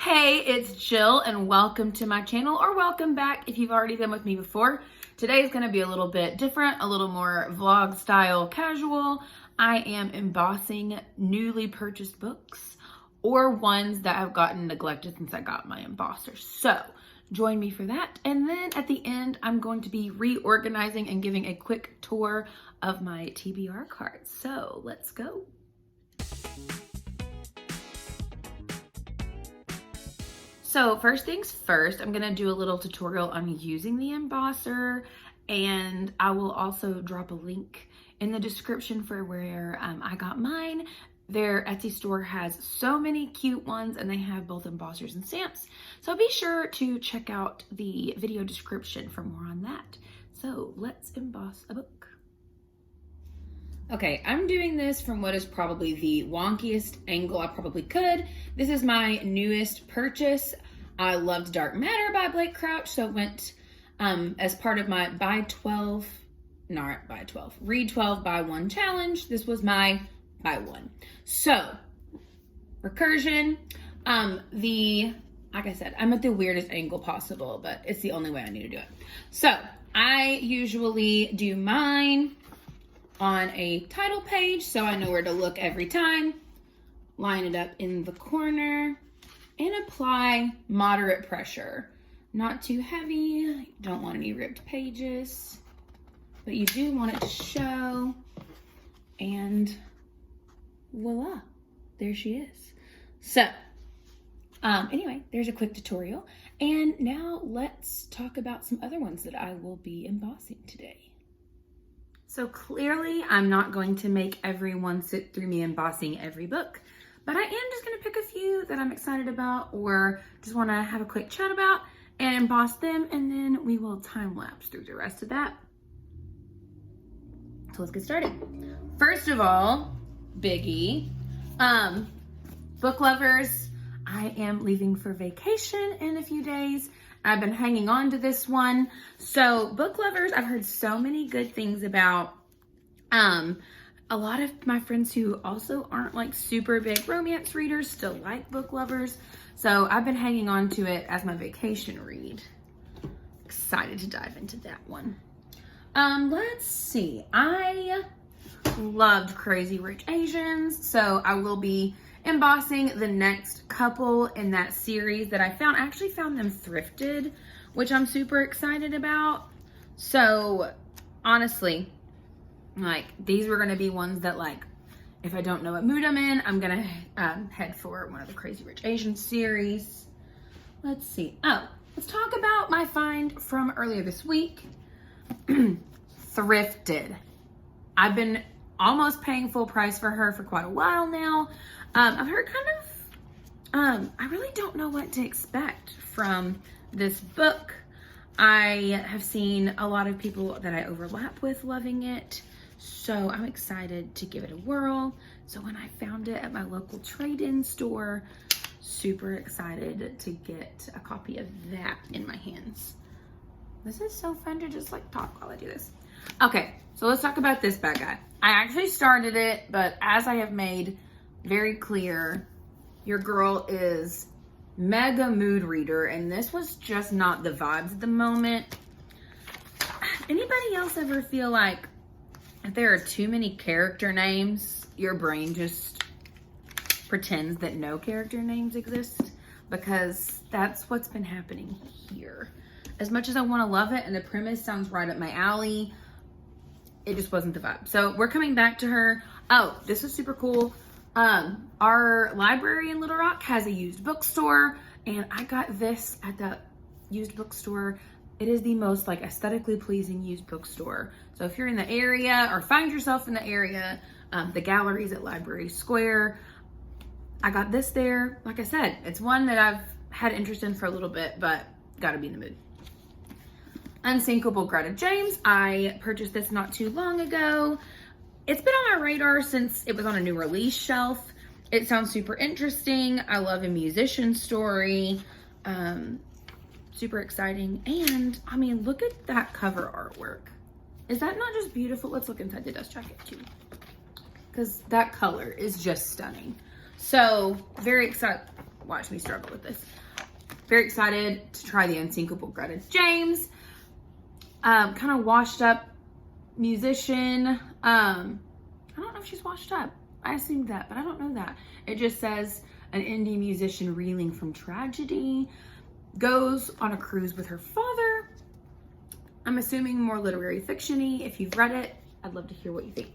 Hey, it's Jill and welcome to my channel, or welcome back if you've already been with me before. Today is going to be a little bit different, a little more vlog style casual. I am embossing newly purchased books or ones that have gotten neglected since I got my embosser. So join me for that. And then at the end, I'm going to be reorganizing and giving a quick tour of my TBR cards. So let's go. So first things first, I'm gonna do a little tutorial on using the embosser, and I will also drop a link in the description for where I got mine. Their Etsy store has so many cute ones, and they have both embossers and stamps. So be sure to check out the video description for more on that. So let's emboss a book. Okay, I'm doing this from what is probably the wonkiest angle I probably could. This is my newest purchase. I loved Dark Matter by Blake Crouch, so it went as part of my read 12 buy 1 challenge. This was my buy 1. So, recursion, like I said, I'm at the weirdest angle possible, but it's the only way I need to do it. So, I usually do mine on a title page, so I know where to look every time. Line it up in the corner and apply moderate pressure. Not too heavy, don't want any ripped pages, but you do want it to show, and voila, there she is. So, anyway, there's a quick tutorial, and now let's talk about some other ones that I will be embossing today. So clearly, I'm not going to make everyone sit through me embossing every book, but I am just going to pick a few that I'm excited about or just want to have a quick chat about and emboss them, and then we will time lapse through the rest of that. So let's get started. First of all, biggie, book lovers, I am leaving for vacation in a few days. I've been hanging on to this one. So book lovers, I've heard so many good things about. A lot of my friends who also aren't like super big romance readers still like book lovers. So I've been hanging on to it as my vacation read. Excited to dive into that one. Let's see. I loved Crazy Rich Asians. So I will be embossing the next couple in that series that I found. I actually found them thrifted, which I'm super excited about. So honestly, like, these were gonna be ones that, like, if I don't know what mood I'm in, I'm gonna head for one of the Crazy Rich Asians series. Let's see. Oh, let's talk about my find from earlier this week. Thrifted. I've been almost paying full price for her for quite a while now. I've heard I really don't know what to expect from this book. I have seen a lot of people that I overlap with loving it, so I'm excited to give it a whirl. So when I found it at my local trade-in store, super excited to get a copy of that in my hands. This is so fun to just like talk while I do this. Okay, so let's talk about this bad guy. I actually started it, but as I have made very clear, your girl is mega mood reader, and this was just not the vibes at the moment. Anybody else ever feel like if there are too many character names, your brain just pretends that no character names exist? Because that's what's been happening here. As much as I want to love it and the premise sounds right up my alley, it just wasn't the vibe. So we're coming back to her. Oh, this is super cool. Our library in Little Rock has a used bookstore, and I got this at the used bookstore. It is the most like aesthetically pleasing used bookstore. So if you're in the area or find yourself in the area, the galleries at Library Square, I got this there. Like I said, it's one that I've had interest in for a little bit, but gotta be in the mood. Unsinkable Greta James. I purchased this not too long ago. It's been on my radar since it was on a new release shelf. It sounds super interesting. I love a musician story. Super exciting. And I mean, look at that cover artwork. Is that not just beautiful? Let's look inside the dust jacket too, because that color is just stunning. So very excited. watch me struggle with this. Very excited to try the Unsinkable Greta James. Kind of washed up musician. I don't know if she's washed up. I assumed that, but I don't know that. It just says an indie musician reeling from tragedy, goes on a cruise with her father. I'm assuming more literary fiction-y. If you've read it, I'd love to hear what you think.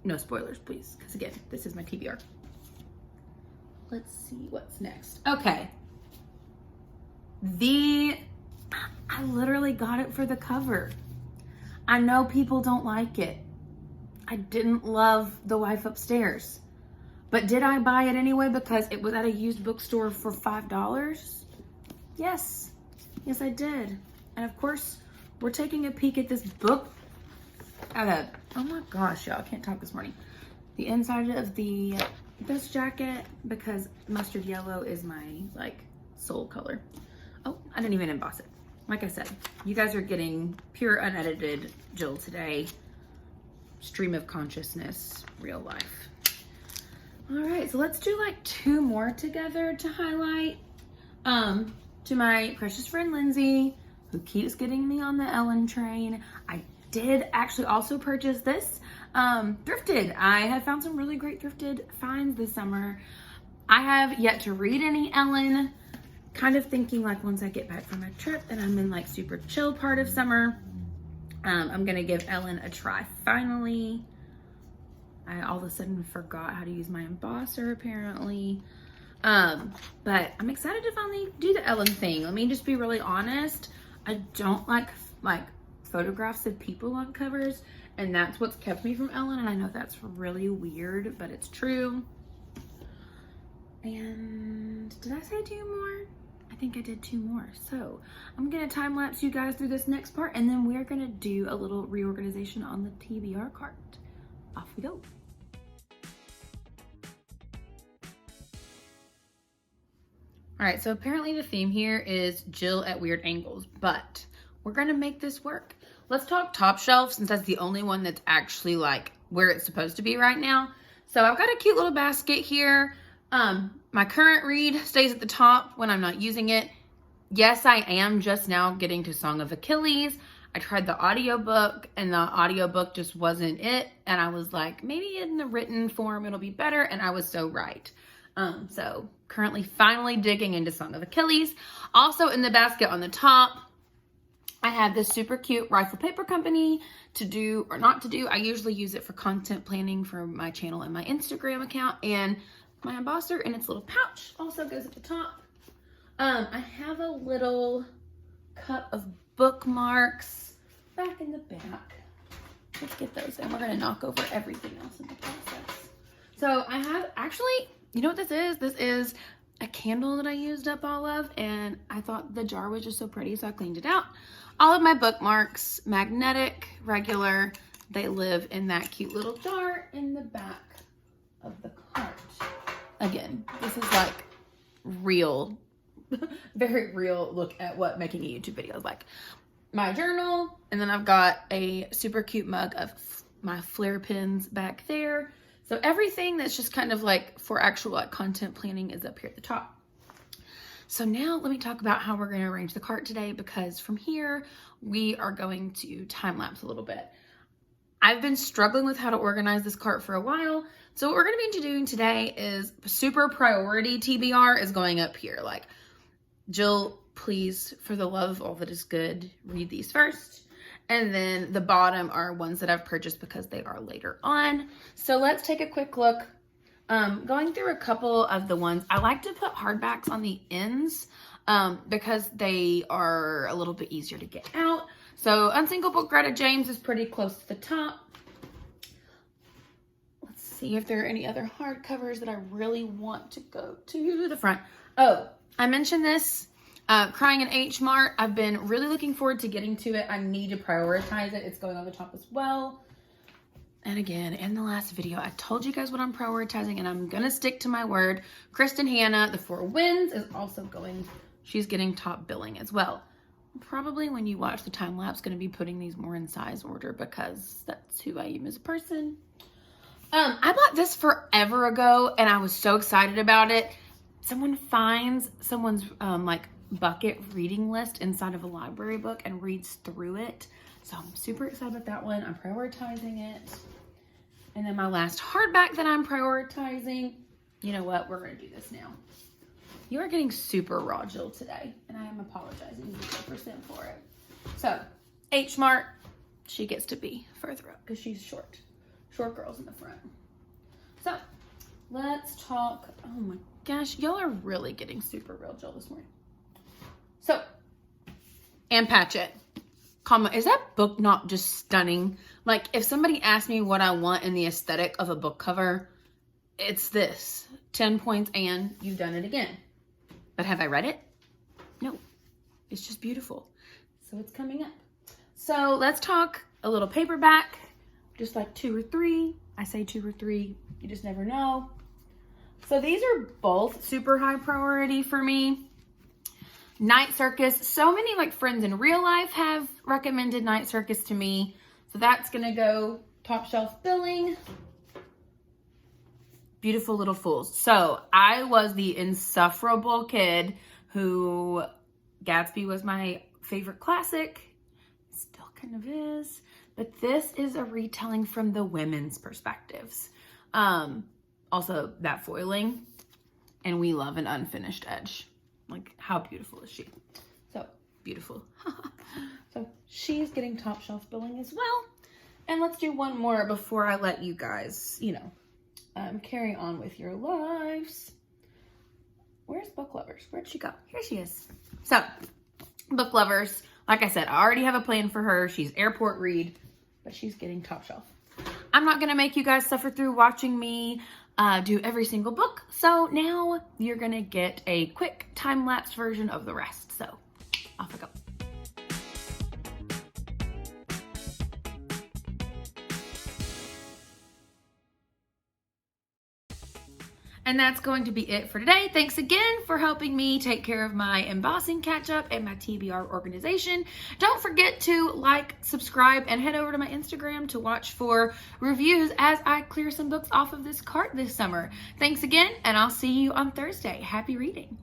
No spoilers, please, because again, this is my TBR. Let's see what's next. Okay. I literally got it for the cover. I know people don't like it. I didn't love The Wife Upstairs. But did I buy it anyway because it was at a used bookstore for $5? Yes. Yes, I did. And of course, we're taking a peek at this book. Oh my gosh, y'all, I can't talk this morning. The inside of this jacket, because mustard yellow is my, like, soul color. Oh, I didn't even emboss it. Like I said, you guys are getting pure unedited Jill today. Stream of consciousness, real life. All right, so let's do like 2 more together to highlight. To my precious friend Lindsay, who keeps getting me on the Ellen train. I did actually also purchase this thrifted. I have found some really great thrifted finds this summer. I have yet to read any Ellen. Kind of thinking like once I get back from my trip and I'm in like super chill part of summer, I'm gonna give Ellen a try finally. I all of a sudden forgot how to use my embosser apparently. But I'm excited to finally do the Ellen thing. Let me just be really honest. I don't like photographs of people on covers, and that's what's kept me from Ellen. And I know that's really weird, but it's true. And did I say 2 more? I think I did 2 more. So I'm gonna time lapse you guys through this next part, and then we're gonna do a little reorganization on the TBR cart. Off we go. All right, so apparently the theme here is Jill at weird angles, but we're gonna make this work. Let's talk top shelf, since that's the only one that's actually like where it's supposed to be right now. So I've got a cute little basket here. My current read stays at the top when I'm not using it. Yes, I am just now getting to Song of Achilles. I tried the audiobook and the audiobook just wasn't it. And I was like, maybe in the written form it'll be better. And I was so right. So currently finally digging into Song of Achilles. Also in the basket on the top, I have this super cute Rifle Paper Company to do or not to do. I usually use it for content planning for my channel and my Instagram account, and my embosser in its little pouch also goes at the top. I have a little cup of bookmarks back in the back. Let's get those, and we're gonna knock over everything else in the process. So I have actually, you know what this is? This is a candle that I used up all of, and I thought the jar was just so pretty, so I cleaned it out. All of my bookmarks, magnetic, regular, they live in that cute little jar in the back of the cart. Again, this is like real, very real look at what making a YouTube video is like. My journal, and then I've got a super cute mug of my flare pins back there. So everything that's just kind of like for actual like content planning is up here at the top. So now let me talk about how we're going to arrange the cart today, because from here we are going to time lapse a little bit. I've been struggling with how to organize this cart for a while. So what we're going to be doing today is super priority TBR is going up here. Like, Jill, please, for the love of all that is good, read these first. And then the bottom are ones that I've purchased because they are later on. So let's take a quick look. Going through a couple of the ones, I like to put hardbacks on the ends because they are a little bit easier to get out. So Unsinkable Greta James is pretty close to the top. Let's see if there are any other hardcovers that I really want to go to the front. Oh, I mentioned this. Crying in H Mart. I've been really looking forward to getting to it. I need to prioritize it. It's going on the top as well. And again, in the last video, I told you guys what I'm prioritizing, and I'm gonna stick to my word. Kristen Hanna, The Four Winds, is also going, she's getting top billing as well. Probably when you watch the time lapse, gonna be putting these more in size order because that's who I am as a person. I bought this forever ago, and I was so excited about it. someone finds someone's like bucket reading list inside of a library book and reads through it. So I'm super excited about that one. I'm prioritizing it. And then my last hardback that I'm prioritizing, you know what? We're going to do this now. You are getting super raw, Jill, today, and I am apologizing 0% for it. So, H Mart, she gets to be further up because she's short. Short girls in the front. So, let's talk. Oh my gosh, y'all are really getting super real, Jill, this morning. So, Ann Patchett, is that book not just stunning? Like, if somebody asked me what I want in the aesthetic of a book cover, it's this. 10 points, Ann, you've done it again. But have I read it? No. It's just beautiful. So it's coming up. So let's talk a little paperback. Just like 2 or 3. I say 2 or 3. You just never know. So these are both super high priority for me. Night Circus. So many like friends in real life have recommended Night Circus to me. So that's going to go top shelf billing. Beautiful Little Fools. So I was the insufferable kid who Gatsby was my favorite classic. Still kind of is. But this is a retelling from the women's perspectives. Also that foiling. And we love an unfinished edge. Like, how beautiful is she? So beautiful. So she's getting top shelf billing as well. And let's do one more before I let you guys, carry on with your lives. Where's Book Lovers? Where'd she go? Here she is. So, Book Lovers, like I said, I already have a plan for her. She's airport read, but she's getting top shelf. I'm not going to make you guys suffer through watching me do every single book. So now you're going to get a quick time-lapse version of the rest. So, off I go. And that's going to be it for today. Thanks again for helping me take care of my embossing catch-up and my TBR organization. Don't forget to like, subscribe, and head over to my Instagram to watch for reviews as I clear some books off of this cart this summer. Thanks again, and I'll see you on Thursday. Happy reading.